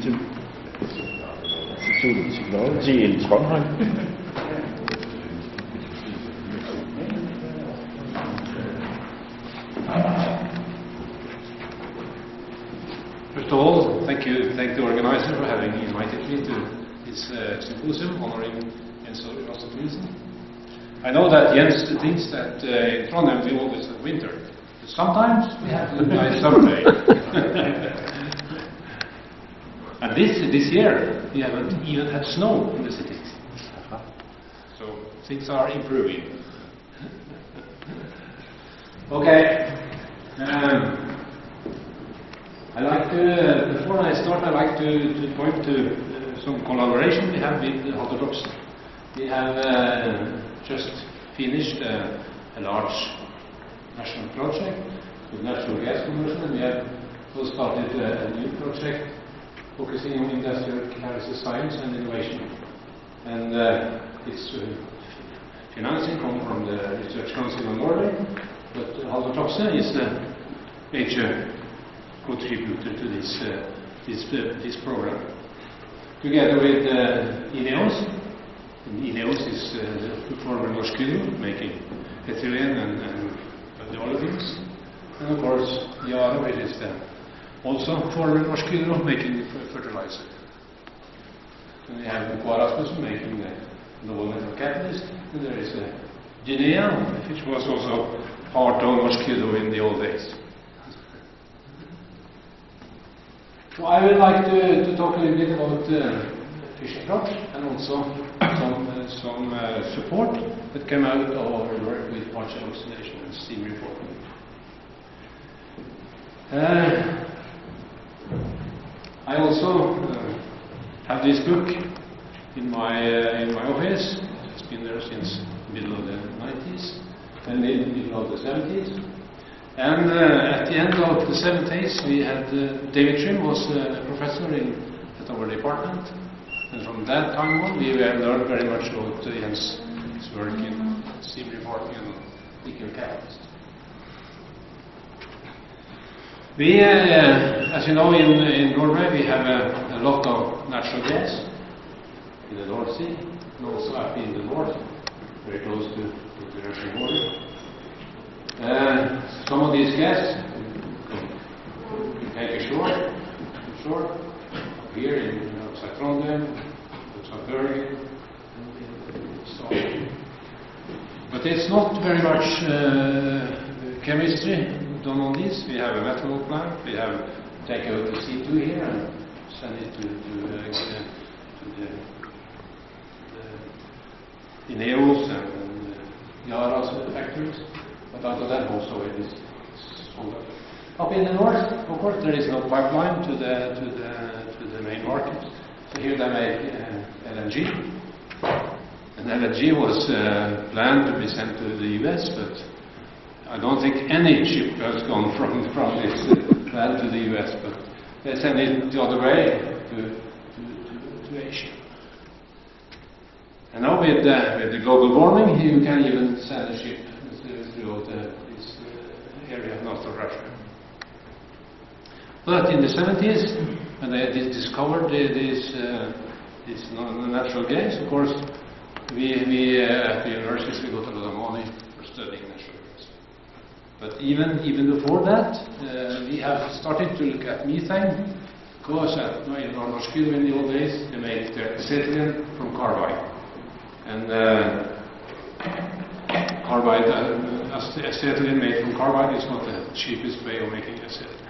Institute of Technology in Trondheim. First of all, thank the organizer for having invited me to this symposium honoring Rostrup-Nielsen. I know that Jens thinks that in Trondheim we always have winter. But sometimes we have a nice summer day. And this year we haven't even had snow in the city. So things are improving. Okay. Before I start, I'd like to point to some collaboration we have with Haldor-Topsoe. We have just finished a large national project with natural gas conversion, and we have also started a new project focusing on industrial catalysis science and innovation. And its financing comes from the Research Council of Norway, but Haldor-Topsoe is a major contributor to this program. Together with INEOS. INEOS is the former Norsk Hydro, making ethylene and the olefins. And of course, Yara, which is also former Norsk Hydro, making the fertilizer. And we have Rasmussen making the novel metal catalyst. And there is Guinea, which was also part of Norsk Hydro in the old days. So I would like to talk a little bit about fish approach and also some support that came out of our work with partial oxidation and steam reforming. I also have this book in my office. It's been there since the middle of the 90s and the middle of the 70s. And at the end of the 70s, we had David Trim was a professor at our department, and from that time on, we have learned very much about Jens' work in steam reforming and nickel catalyst. We, as you know, in Norway, we have a lot of natural gas in the North Sea, and also up in the north, very close to the Russian border. Some of these gas you take ashore, here in outside Trondheim, outside Bergen, so. But it's not very much chemistry done on this. We have a methanol plant. We have take out the C2 here and send it to the INEOS and Yara's factories. But after that also it is sold up in the north. Of course, there is no pipeline to the main market. So here they make LNG, and LNG was planned to be sent to the US, but I don't think any ship has gone from this plant to the US. But they send it the other way to Asia. And now with the global warming, you can even send a ship throughout this area north of Russia. But in the 70s, when they discovered this natural gas, of course, we at the universities we got a lot of money for studying natural gas. But even before that, we have started to look at methane, because in Norsk Hydro in the old days they made their acetylene from carbide. And carbide, acetylene made from carbide is not the cheapest way of making acetylene.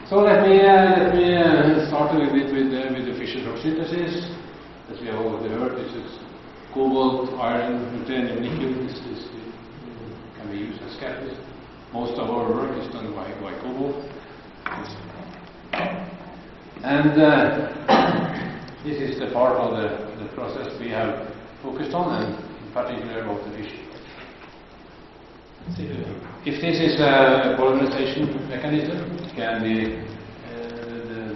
So let me start a little bit with the Fischer-Tropsch synthesis. As we have already heard, this is cobalt, iron, ruthenium, nickel. This can be used as catalyst. Most of our work is done by cobalt. And this is the part of the process we have focused on, and in particular about the fission. If this is a polymerization mechanism, it can be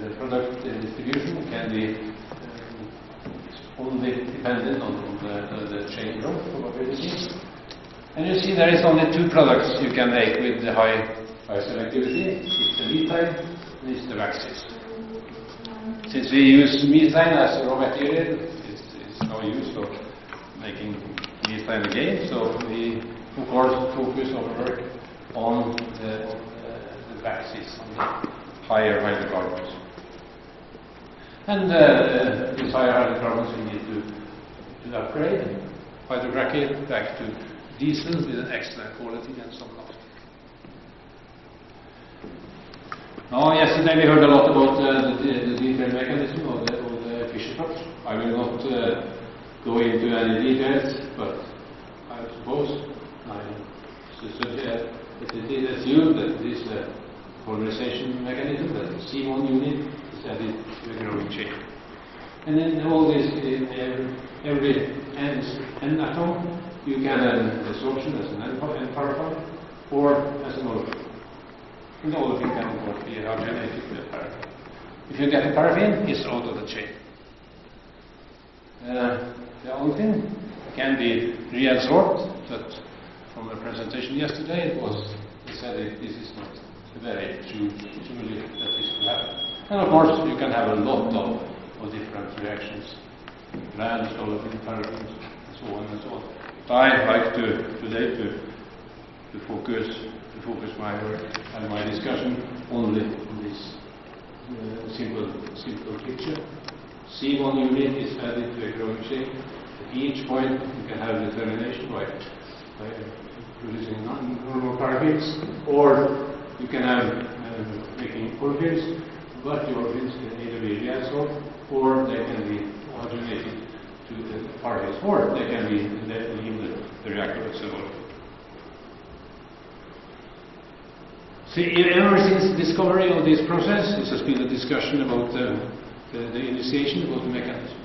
the product distribution can be only dependent on the chain growth probability. And you see there is only two products you can make with the high selectivity. It's the methyl and it's the waxes. since we use methane as a raw material, it's no use of making methane again. So we, of course, focus our work on the waxes, on the higher hydrocarbons. And these higher hydrocarbons we need to upgrade, hydrocrack back to diesel with an excellent quality and some cost. Now, yesterday we heard a lot about the detailed mechanism of the Fischer-Tropsch. I will not go into any details, but I suppose it is assumed that this polymerization mechanism, that the C1 unit is added to the growing chain. And then all this, in every N atom, you can have an adsorption as an N paraffin or as an olefin. And the olefin can of course be hydrogenated with a paraffin. If you get a paraffin, it's out of the chain. The olefin can be reabsorbed, but from the presentation yesterday it was said that this is not very truly that this will happen. And of course you can have a lot of different reactions, glands, olefin, paraffins, and so on and so on. But I like today to focus my work and my discussion only on this simple picture. C1 unit is added to a growing chain. At each point you can have the termination by producing normal paraffins, or you can have making olefins, but the olefins can either be reabsorbed or they can be hydrogenated to the paraffins, or they can be leave the reactor itself. See, ever since the discovery of this process, this has been a discussion about the initiation, about the mechanism.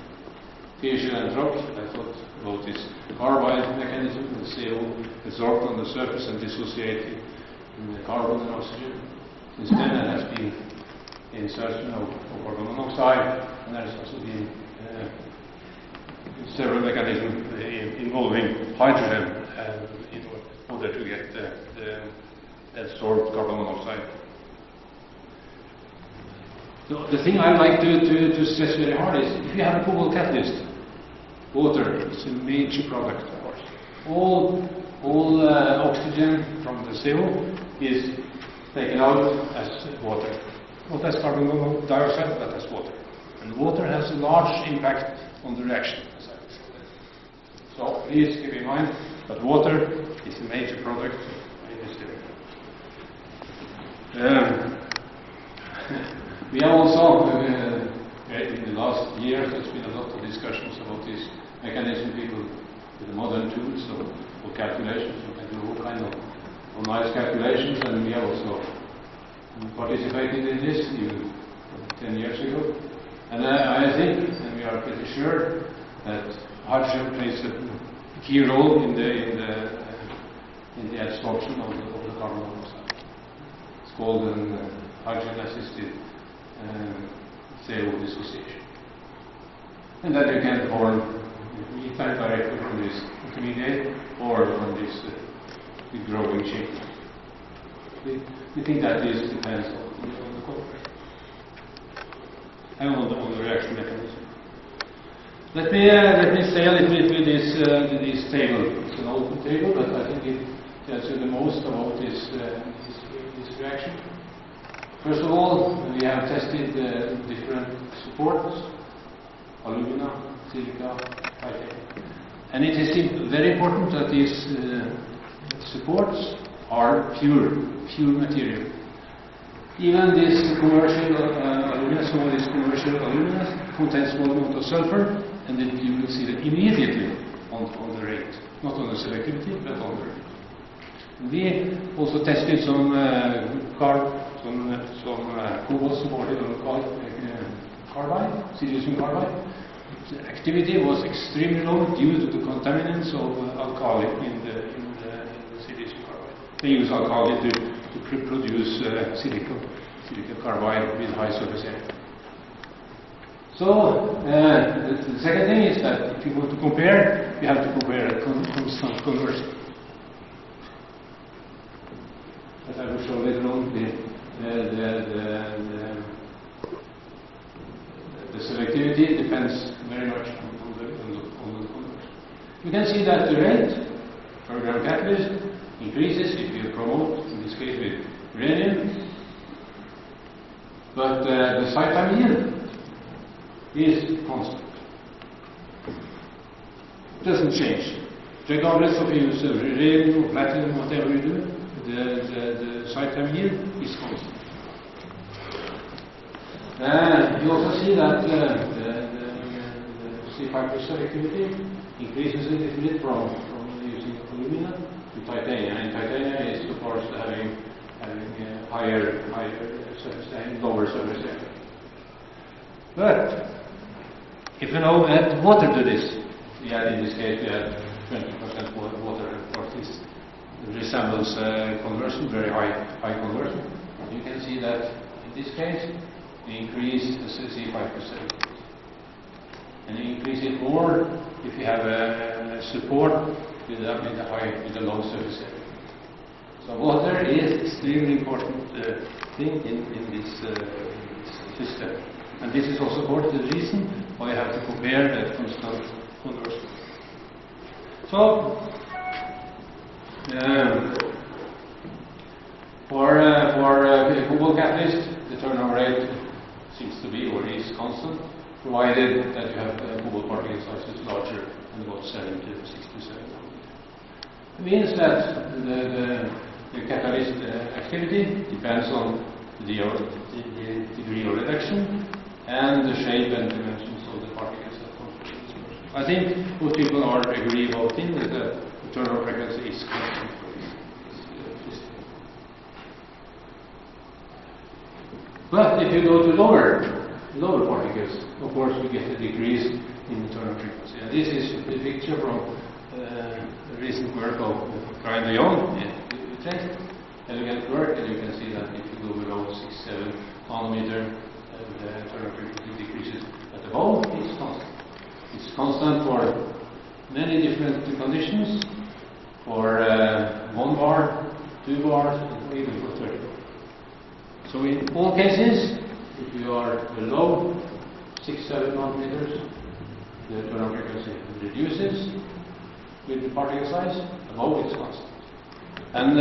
Fischer and Tropsch, I thought about this carbide mechanism, the CO absorbed on the surface and dissociated in the carbon and oxygen. Since then there has been insertion of carbon monoxide, and there has also been several mechanisms involving hydrogen in order to get the absorbed carbon monoxide. So the thing I like to stress very hard is, if you have a cobalt catalyst, water is a major product, of course. All oxygen from the CO is taken out as water. Not as carbon dioxide, but as water. And water has a large impact on the reaction, as I will show later. So please keep in mind that water is a major product in this area. We have also, in the last years, there's been a lot of discussions about this mechanism. People with the modern tools of calculations, you can do all kind of nice calculations, and we have also participated in this even 10 years ago. And I think, and we are pretty sure, that hydrogen plays a key role in the absorption of the carbon monoxide. It's called an hydrogen-assisted CO dissociation. And then you can form methane directly from this intermediate or from this growing chain. We think that this depends on the cooperation and on the reaction mechanism. Let me say a little bit with this table. It's an open table, but I think it tells you the most about this reaction. First of all, we have tested different supports: alumina, silica, titanium. And it is very important that these supports are pure material. Even this commercial alumina, some of this commercial alumina contains small amount of sulfur, and then you will see that immediately on the rate, not on the selectivity, but on the rate. We also tested some cobalt supported carbide, silicium carbide. The activity was extremely low due to the contaminants of alkali in the silicium carbide. They use alkali to produce silicon carbide with high surface area. So the second thing is that if you want to compare, you have to compare a constant conversion. As I will show later on, selectivity depends very much on the conversion. You can see that the rate per gram catalyst increases if you promote, in this case with rhenium, but the site time yield is constant. It doesn't change. Regardless of you use rhenium or platinum, whatever you do, the site time yield is constant. You also see that the C5 selectivity increases a little bit from using alumina to titanium, and titanium is of course having higher surface area, lower surface area. But if you now add water to this, we add in this case we add 20% water. Of course, this resembles conversion, very high conversion. And you can see that in this case we increase the C5%, and you increase it more if you have a support with a low surface area. So water is extremely important thing in this system, and this is also part of the reason why you have to compare that constant conversion. So for cobalt catalyst, the turnover rate seems to be or is constant, provided that you have cobalt particle sizes larger than about 7 to 6 to 7 nanometers. It means that the catalyst activity depends on the degree of reduction and the shape and dimensions of the particles that constitute this motion. I think what people are agree about is that the turnover frequency is constant for this system. But if you go to lower particles, of course we get a decrease in the turnover frequency. And this is the picture from recent work of Brian de Jong in Utrecht. Elegant work, and you can see that if you go below 6-7 nanometer, the turnover frequency decreases. But above, it's constant. It's constant for many different conditions, for 1 bar, 2 bars, and even for 30 bars. So in all cases, if you are below 6-7 nanometers, the turnover frequency reduces with the particle size. Above, it's constant. And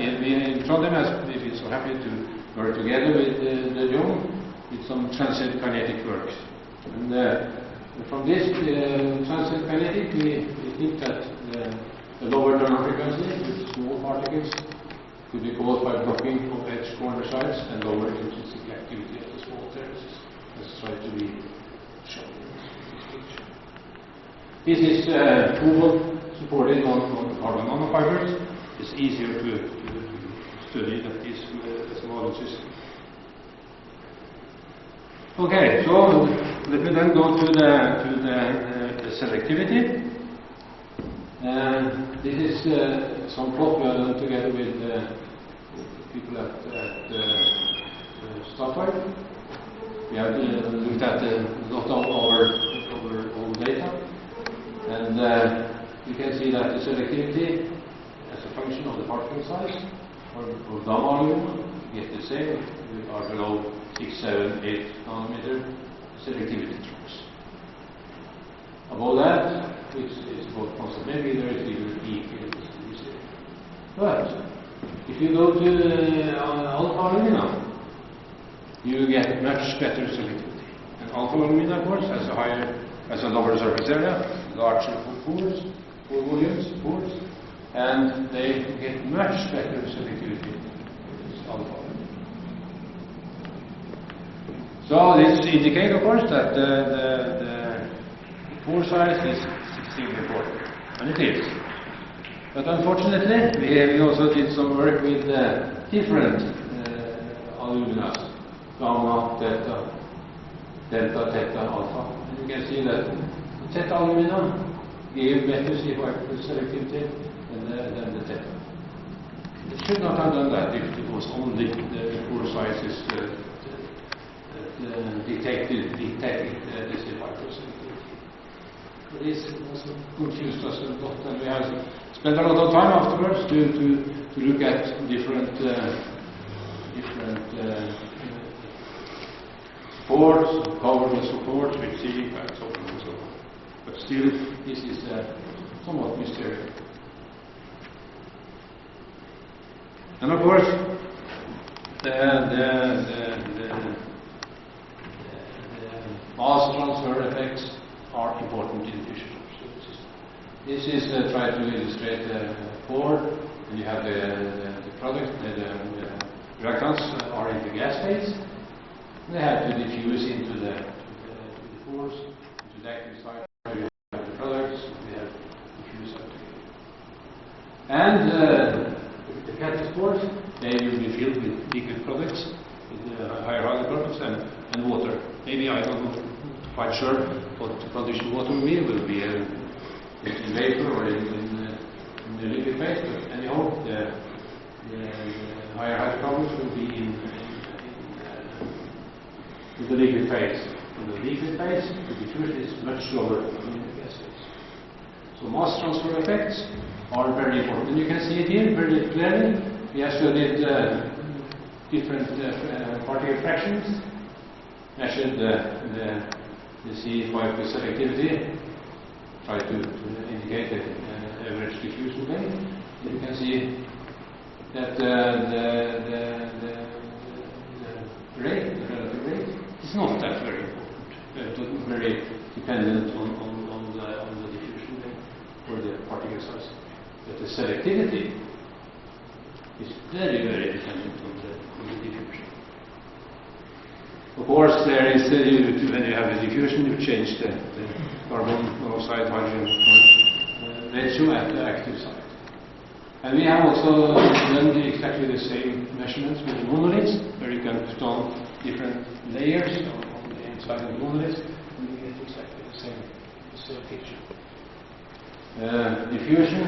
in Trondheim has been so happy to work together with De Jong with some transient kinetic works. And from this transient kinetic, we think that the lower turnover frequency with small particles could be caused by blocking of edge corner sites and lower intrinsic activity of the small terraces. Let's try to be shown in this picture. This is cobalt supported on carbon nanofibers. It's easier to study than this model system. Okay, so let me then go to the selectivity. This is some plot we have done together with people at Statoil. We have looked at a lot of our data, and you can see that the selectivity as a function of the particle size or gamma alumina, you get the same. We are below 6, 7, 8 nanometer selectivity drops. Above that, it's about constant. Maybe there is even a peak in this area. But if you go to alpha alumina, you get much better selectivity. And alpha alumina, of course, has a lower surface area, larger pores, pores, and they get much better selectivity in alpha. So this indicates, of course, that the pore size is extremely important, and it is. But unfortunately, we also did some work with different aluminas, gamma, delta, theta, alpha. And you can see that theta alumina gave better C5 selectivity than the theta. It should not have done that if it was only the pore sizes detected the C5 selectivity. This also confused us a lot, and we have spent a lot of time afterwards to look at different supports, covered with supports with silica and so on and so on. But still, this is somewhat mysterious. And of course, the mass transfer effects are important in diffusion system. This is try to illustrate the core. You have the product, the reactants are in the gas phase. They have to diffuse into the pores, into the active site. You have the products, they have to diffuse up together. And the catalyst pores, they will be filled with liquid products, with higher hydrocarbons and water. Maybe I don't know quite sure what the condition water will be in vapor or in the liquid phase, but anyhow, the higher hydrocarbons will be in the liquid phase. In the liquid phase, the diffusion is much slower than in the gas phase. So mass transfer effects are very important. And you can see it here very clearly. We have studied different particle fractions, measured the C5 selectivity, try to indicate the average diffusion rate. You can see that the rate, the relative rate, is not that very important, very dependent on the diffusion rate or the particle size. But the selectivity is very, very dependent on the diffusion. Of course, there is, when you have a diffusion, you change the carbon monoxide hydrogen ratio at the active site. And we have also done exactly the same measurements with the monoliths, where you can put on different layers on the inside of the monolith, and you get exactly the same picture. Diffusion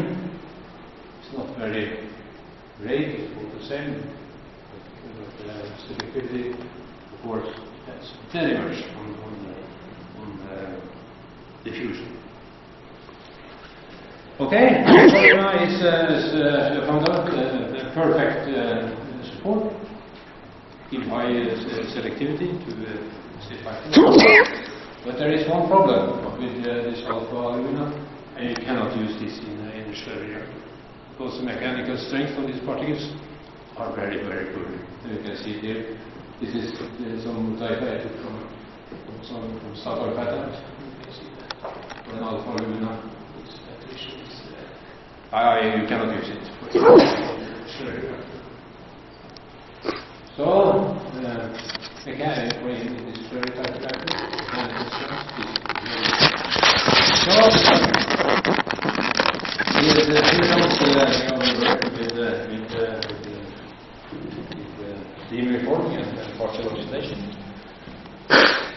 is not very great, it's all the same, but selectivity, of course, depends very much on the diffusion. Okay, Holmen is found out the perfect support, give high selectivity to the C5. But there is one problem with this alpha alumina, and you cannot use this in a slurry reactor, because the mechanical strength of these particles are very, very poor. And you can see here, this is some diabatic from Statoil patent. You can see that for an alpha alumina. You cannot use it for slurry reactor. So, mechanically, in this slurry type reactor, mechanical strength is very here we work with steam reforming and partial oxidation.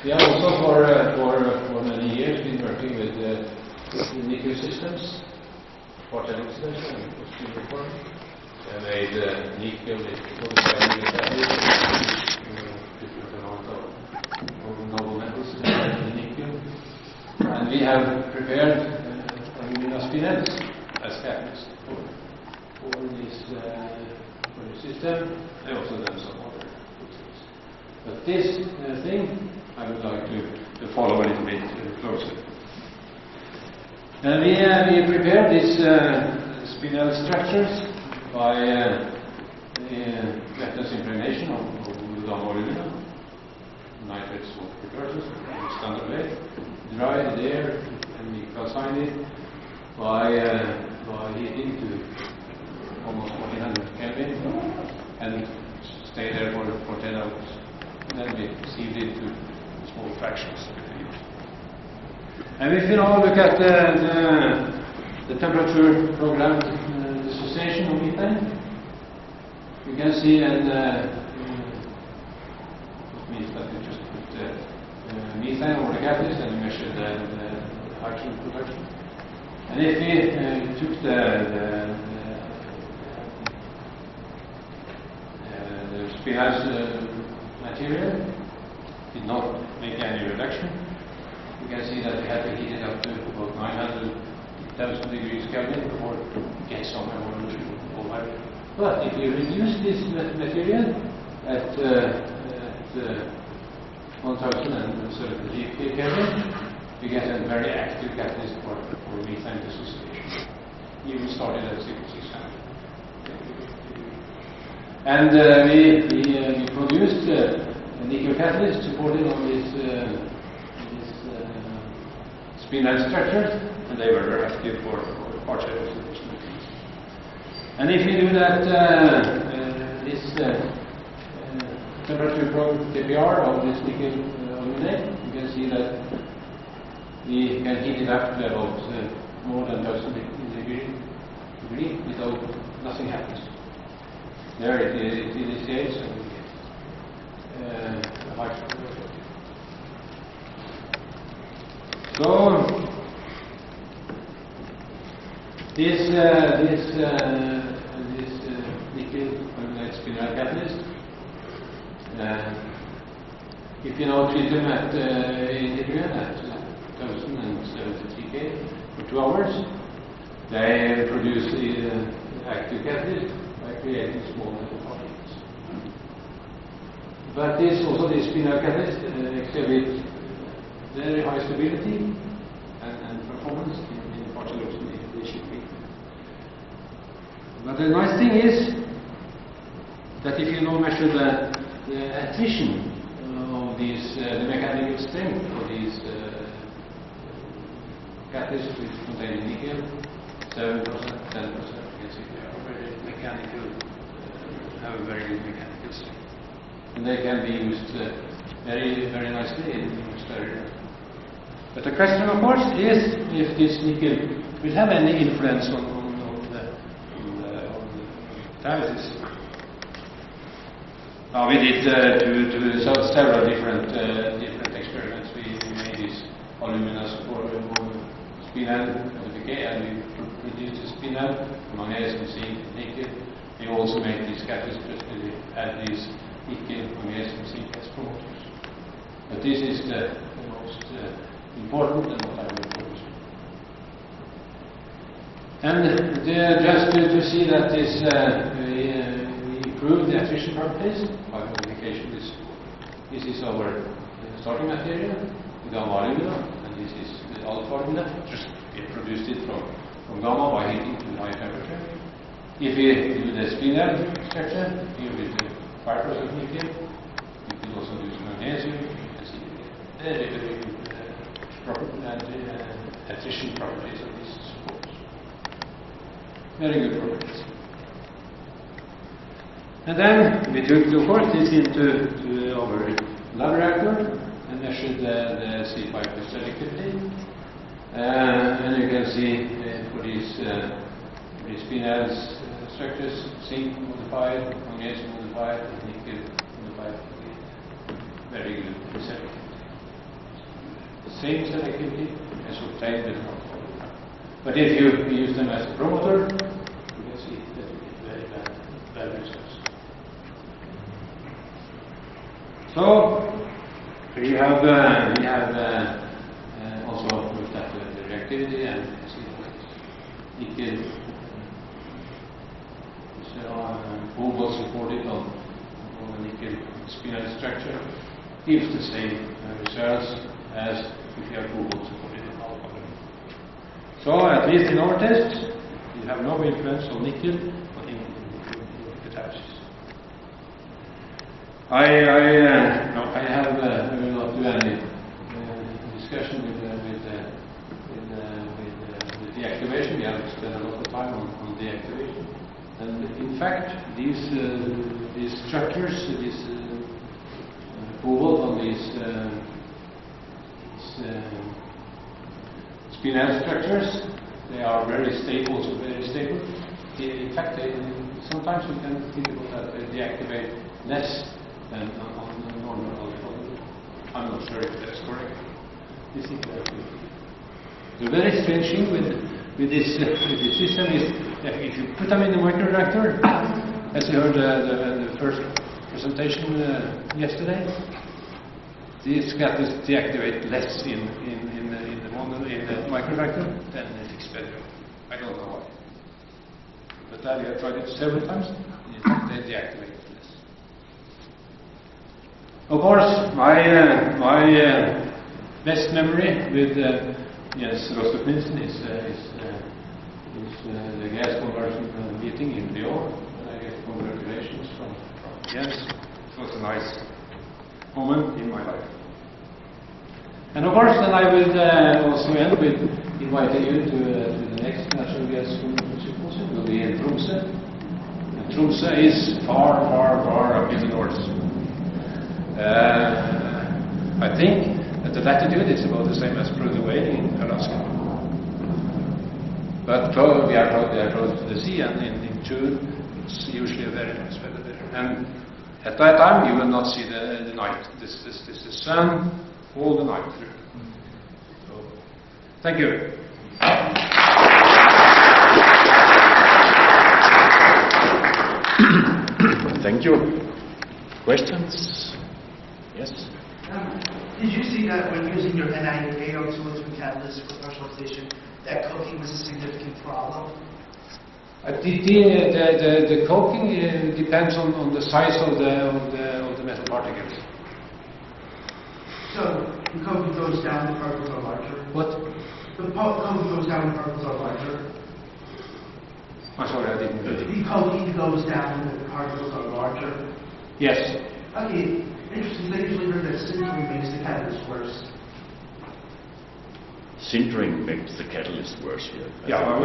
We have also for many years been working with nickel systems, partial oxidation and steam reforming. We have made nickel with 45 million different amount of noble metals in nickel. And we have prepared alumina spinels as catalyst for this system. I also done some other things. But this thing I would like to follow a little bit closer. And we prepared these spinel structures by reference impregnation of alumina, nitrate salt precursors, standard way, dry the air, and we calcine it by heating to almost 1400 Kelvin and stay there for 10 hours. And then we sieved it to small fractions. And if you now look at the temperature program dissociation of methane, you can see it means that you just put methane over the catalyst and you measure the hydrogen production. And if we took the spinel material, did not make any reduction, you can see that we had to heat it up to about 900,000 degrees Kelvin before we get some evolution of hydrogen. But if you reduce this material at 1070 Kelvin, we get a very active catalyst for methane dissociation. Even started at 600. And we produced a nickel catalyst supported on these spinel structures, and they were very active for partial dissociation. And if you do that, this temperature probe TPR of this nickel aluminate, you can see that we can heat it up to about more than 1000 degree without nothing happens. There it initiates and we get a high temperature. So this nickel aluminate spinel catalyst, if you now treat them at hydrogen at 1073 K for 2 hours, they produce the active catalyst by creating small metal particles. But this spinel catalyst exhibit very high stability and performance in partial oxidation. But the nice thing is that if you now measure the attrition of these, the mechanical strength of these catalysts which contain nickel, 7%, 10%, you can see they are very mechanical, have a very good mechanical strength. And they can be used very, very nicely in stereo. But the question, of course, is if this nickel will have any influence on the catalysis. Now we did several different experiments. We made this alumina support spinel modification, and we produced the spinel, magnesium, zinc, nickel. We also made these catalysts, we add these nickel, magnesium, zinc as promoters. But this is the most important and what I will focus on. And just to see that this we improved the attrition properties by modification. This is our starting material, the gamma alumina, and this is the alpha alumina. Just we produced it from gamma by heating to high temperature. If we do the spinel structure, here with the 5% nickel, you can also do some magnesium. You can see very good attrition properties of these supports. Very good properties. And then we took, of course, this into our lab reactor and measured the C5 selectivity. And you can see for these spinel structures, zinc modified, magnesium modified, and nickel modified, very good selectivity. The same selectivity as obtained with alpha. But if you use them as a promoter, you can see that you get very bad results. So we have also looked at the reactivity, and you can see that nickel is was supported on the nickel spinel structure, gives the same results as if you have cobalt supported on alpha. So at least in our tests, you have no influence on nickel in catalysis. I will not do any discussion with the deactivation. We have spent a lot of time on deactivation. And in fact, these structures, this cobalt on these spinel structures, they are very stable, so very stable. In fact, sometimes you can think about that they deactivate less than on the normal alcohol. I'm not sure if that's correct. This is the very strange thing with this system is that if you put them in the microreactor, as you heard the first presentation yesterday, these catalysts deactivate less in the microreactor than in the fixed bed. I don't know why. But I have tried it several times. In fact, they deactivate less. Of course, my best memory with Rostrup-Nielsen is the gas conversion meeting in Lyon. I get congratulations from Jens. It was a nice moment in my life. And of course, then I will also end with inviting you to the next Natural Gas Symposium. It will be in Tromsø. And Tromsø is far, far, far up in the north. I think that the latitude is about the same as Prudhoe in Alaska. But we are close to the sea, and in June it's usually a very nice weather there. And at that time you will not see the night. This is the sun all the night through. So, thank you. Thank you. Questions? Yes? Did you see that when using your NiO2 catalyst for pressurization, that coking was a significant problem? The coking depends on the size of the metal particles. So the coking goes down, the particles are larger? What? The coking goes down, the particles are larger? I'm sorry, I didn't get it. The coking goes down, the particles are larger? Yes. Okay, interesting. They usually heard that sintering makes the catalyst worse. Sintering makes the catalyst worse here. Yeah, of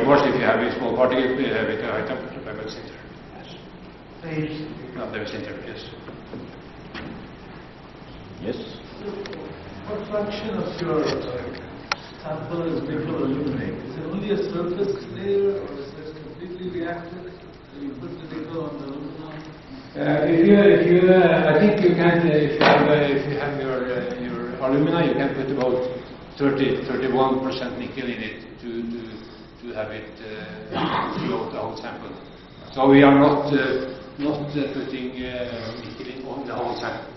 course, if you have a small particle, you have it at a high temperature, I will sinter. Yes. Very interesting. No, there is sinter, yes. Yes? What fraction of your sample is nickel aluminate? Is it only a surface layer or is it completely reactive? You put the nickel on the aluminum? I think you can, if you have your alumina, you can put about 31% nickel in it to have it float the whole sample. So we are not putting nickel in on the whole sample.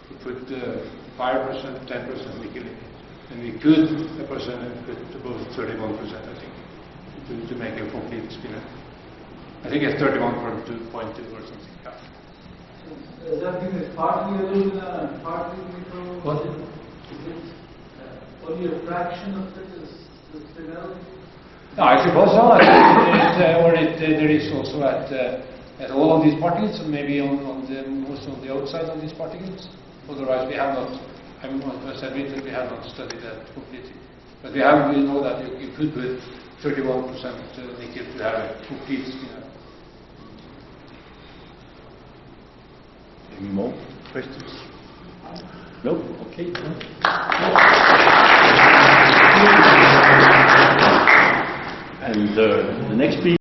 We put 5%, 10% nickel in it, and we could put about 31%, I think, to make a complete spinner. I think it's 31.2 or something. Yeah. Does that mean it's partly alumina and partly nickel? What? Is it only a fraction of it is spinel? No, I suppose so. There is also at all of these particles, and maybe on the most on the outside of these particles. Otherwise, we have not. I must admit that we have not studied that completely. But we know that you could put 31% nickel to have a complete spinner. Any more questions? No? Okay. And the next speaker.